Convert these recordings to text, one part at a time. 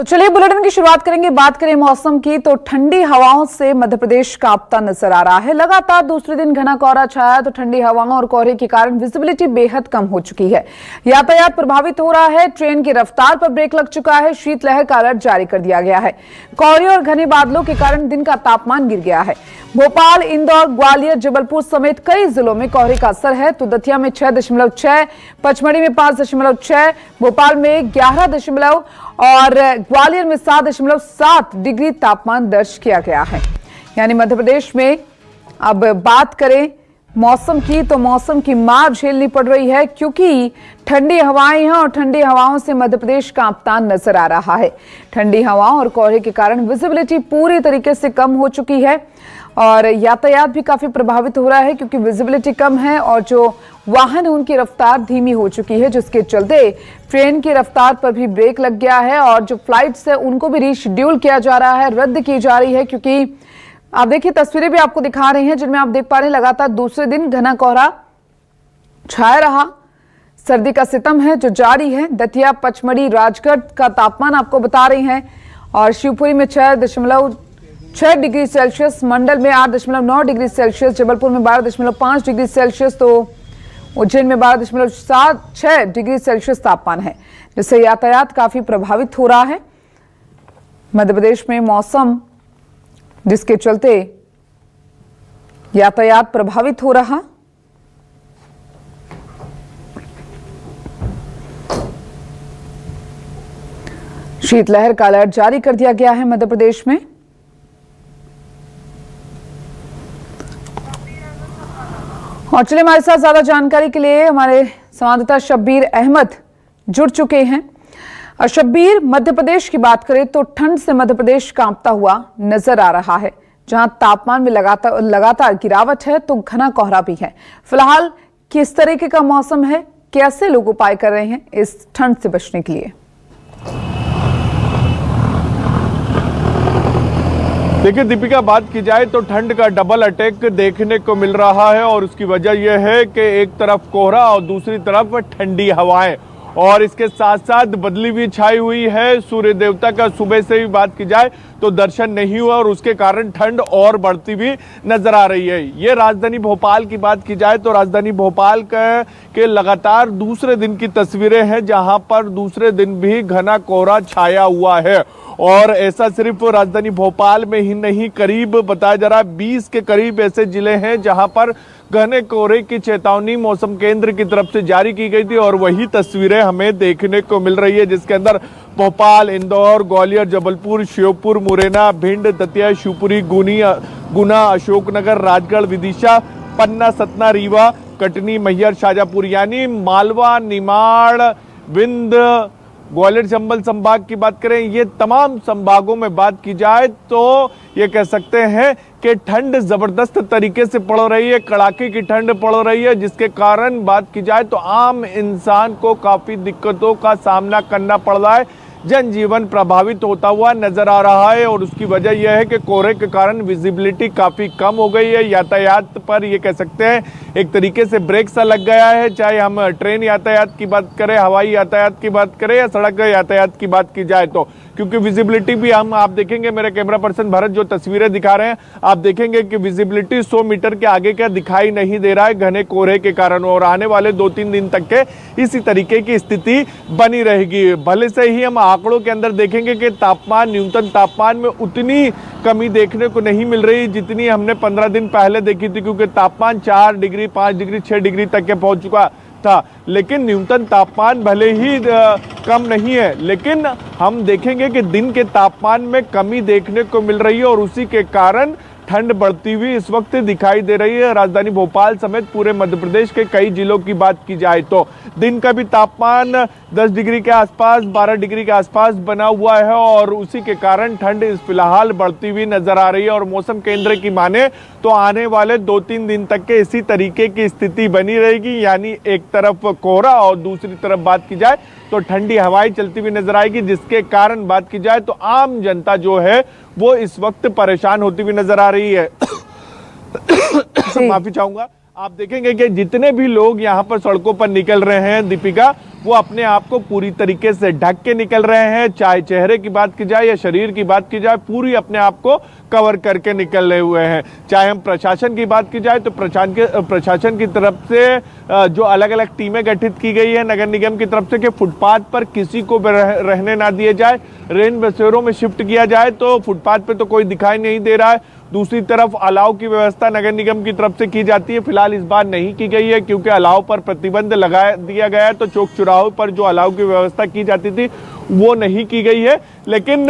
चलिए बुलेटिन की शुरुआत करेंगे। बात करें मौसम की तो ठंडी हवाओं से मध्य प्रदेश कांपता नजर आ रहा है। लगातार दूसरे दिन घना कोहरा छाया तो ठंडी हवाओं और कोहरे के कारण विजिबिलिटी बेहद कम हो चुकी है। यातायात प्रभावित हो रहा है। ट्रेन की रफ्तार पर ब्रेक लग चुका है। शीतलहर का अलर्ट जारी कर दिया गया है। कोहरे और घने बादलों के कारण दिन का तापमान गिर गया है। भोपाल, इंदौर, ग्वालियर, जबलपुर समेत कई जिलों में कोहरे का असर है। तो दतिया में 6.6, पचमढ़ी में 5.6, भोपाल में 11 और ग्वालियर में 7.7 डिग्री तापमान दर्ज किया गया है। यानी मध्य प्रदेश में अब बात करें मौसम की तो मौसम की मार झेलनी पड़ रही है, क्योंकि ठंडी हवाएं हैं और ठंडी हवाओं से मध्य प्रदेश कांपता नजर आ रहा है। ठंडी हवाओं और कोहरे के कारण विजिबिलिटी पूरी तरीके से कम हो चुकी है और यातायात भी काफी प्रभावित हो रहा है, क्योंकि विजिबिलिटी कम है और जो वाहन है उनकी रफ्तार धीमी हो चुकी है, जिसके चलते ट्रेन की रफ्तार पर भी ब्रेक लग गया है और जो फ्लाइट्स है उनको भी रीशेड्यूल किया जा रहा है, रद्द की जा रही है। क्योंकि आप देखिए तस्वीरें भी आपको दिखा रहे हैं जिनमें आप देख पा रहे हैं लगातार दूसरे दिन घना कोहरा छाया रहा। सर्दी का सितम है जो जारी है। दतिया, पचमढ़ी, राजगढ़ का तापमान आपको बता रहे हैं और शिवपुरी में 6.6 डिग्री सेल्सियस, मंडल में 8.9 डिग्री सेल्सियस, जबलपुर में 12.5 डिग्री सेल्सियस, तो उज्जैन में 12.6 डिग्री सेल्सियस तापमान है, जिससे यातायात काफी प्रभावित हो रहा है मध्य प्रदेश में मौसम, जिसके चलते यातायात प्रभावित हो रहा। शीतलहर का अलर्ट जारी कर दिया गया है मध्य प्रदेश में। और चलिए हमारे साथ ज्यादा जानकारी के लिए हमारे संवाददाता शब्बीर अहमद जुड़ चुके हैं। और शब्बीर, मध्य प्रदेश की बात करें तो ठंड से मध्य प्रदेश कांपता हुआ नजर आ रहा है। जहां तापमान में लगातार गिरावट है तो घना कोहरा भी है। फिलहाल किस तरीके का मौसम है, कैसे लोग उपाय कर रहे हैं इस ठंड से बचने के लिए? देखिए दीपिका, बात की जाए तो ठंड का डबल अटैक देखने को मिल रहा है और उसकी वजह यह है कि एक तरफ कोहरा और दूसरी तरफ ठंडी हवाएं और इसके साथ साथ बदली भी छाई हुई है। सूर्य देवता का सुबह से भी बात की जाए तो दर्शन नहीं हुआ और उसके कारण ठंड और बढ़ती भी नजर आ रही है। ये राजधानी भोपाल की बात की जाए तो राजधानी भोपाल के लगातार दूसरे दिन की तस्वीरें हैं, जहां पर दूसरे दिन भी घना कोहरा छाया हुआ है। और ऐसा सिर्फ राजधानी भोपाल में ही नहीं, करीब बताया जा रहा है 20 के करीब ऐसे जिले हैं जहां पर घने कोहरे की चेतावनी मौसम केंद्र की तरफ से जारी की गई थी और वही तस्वीरें हमें देखने को मिल रही है, जिसके अंदर भोपाल, इंदौर, ग्वालियर, जबलपुर, श्योपुर, मुरैना, भिंड, दतिया, शिवपुरी, गुना, अशोकनगर, राजगढ़, विदिशा, पन्ना, सतना, रीवा, कटनी, मैहर, शाजापुर, यानी मालवा, निमाड़, विंध, ग्वालियर चंबल संभाग की बात करें, ये तमाम संभागों में बात की जाए तो ये कह सकते हैं कि ठंड जबरदस्त तरीके से पड़ रही है, कड़ाके की ठंड पड़ रही है, जिसके कारण बात की जाए तो आम इंसान को काफी दिक्कतों का सामना करना पड़ रहा है। जनजीवन प्रभावित होता हुआ नजर आ रहा है और उसकी वजह यह है कि कोहरे के कारण विजिबिलिटी काफी कम हो गई है। यातायात पर ये कह सकते हैं एक तरीके से ब्रेक सा लग गया है, चाहे हम ट्रेन यातायात की बात करें, हवाई यातायात की बात करें या सड़क यातायात की बात की जाए तो, क्योंकि विजिबिलिटी भी आप देखेंगे, मेरे कैमरा पर्सन भरत जो तस्वीरें दिखा रहे हैं, आप देखेंगे कि विजिबिलिटी 100 मीटर के आगे का दिखाई नहीं दे रहा है घने कोहरे के कारण। और आने वाले 2-3 दिन तक के इसी तरीके की स्थिति बनी रहेगी। भले से ही हम आंकड़ों के अंदर देखेंगे कि तापमान, न्यूनतम तापमान में उतनी कमी देखने को नहीं मिल रही जितनी हमने 15 दिन पहले देखी थी, क्योंकि तापमान 4 डिग्री, 5 डिग्री, 6 डिग्री तक के पहुंच चुका था। लेकिन न्यूनतम तापमान भले ही कम नहीं है, लेकिन हम देखेंगे कि दिन के तापमान में कमी देखने को मिल रही है और उसी के कारण ठंड बढ़ती हुई इस वक्त दिखाई दे रही है। राजधानी भोपाल समेत पूरे मध्य प्रदेश के कई जिलों की बात की जाए तो दिन का भी तापमान 10 डिग्री के आसपास, 12 डिग्री के आसपास बना हुआ है और उसी के कारण ठंड इस फिलहाल बढ़ती हुई नजर आ रही है। और मौसम केंद्र की माने तो आने वाले 2-3 दिन तक के इसी तरीके की स्थिति बनी रहेगी, यानी एक तरफ कोहरा और दूसरी तरफ बात की जाए तो ठंडी हवाएं चलती हुई नजर आएगी, जिसके कारण बात की जाए तो आम जनता जो है वो इस वक्त परेशान होती हुई नजर आ रही है। माफी चाहूंगा। आप देखेंगे कि जितने भी लोग यहाँ पर सड़कों पर निकल रहे हैं दीपिका, वो अपने आप को पूरी तरीके से ढक के निकल रहे हैं। चाहे चेहरे की बात की जाए या शरीर की बात की जाए, पूरी अपने आप को कवर करके निकल रहे हुए हैं। चाहे हम प्रशासन की बात की जाए तो प्रशासन की तरफ से जो अलग अलग टीमें गठित की गई है नगर निगम की तरफ से कि फुटपाथ पर किसी को रहने ना दिए जाए, रेन बसेरों में शिफ्ट किया जाए। तो फुटपाथ पे तो कोई दिखाई नहीं दे रहा है। दूसरी तरफ अलाव की व्यवस्था नगर निगम की तरफ से की जाती है, फिलहाल इस बार नहीं की गई है क्योंकि अलाव पर प्रतिबंध लगा दिया गया है। तो चौक चौराहों पर जो अलाव की व्यवस्था की जाती थी वो नहीं की गई है, लेकिन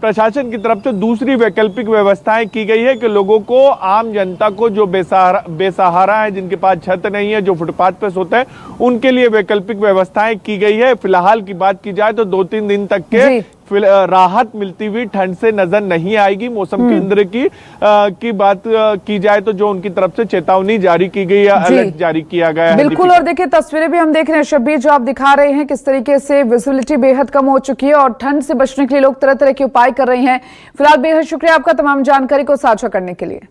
प्रशासन की तरफ से दूसरी वैकल्पिक व्यवस्थाएं की गई है कि लोगों को, आम जनता को जो बेसहारा है, जिनके पास छत नहीं है, जो फुटपाथ पे सोते हैं, उनके लिए वैकल्पिक व्यवस्थाएं की गई है। फिलहाल की बात की जाए तो 2-3 दिन तक के राहत मिलती हुई ठंड से नजर नहीं आएगी। मौसम केंद्र की बात की जाए तो जो उनकी तरफ से चेतावनी जारी की गई है, अलर्ट जारी किया गया है। बिल्कुल, और देखिए तस्वीरें भी हम देख रहे हैं शब्बीर, जो आप दिखा रहे हैं किस तरीके से विजिबिलिटी बेहद कम हो चुकी है और ठंड से बचने के लिए लोग तरह तरह के उपाय कर रहे हैं। फिलहाल बेहद शुक्रिया आपका तमाम जानकारी को साझा करने के लिए।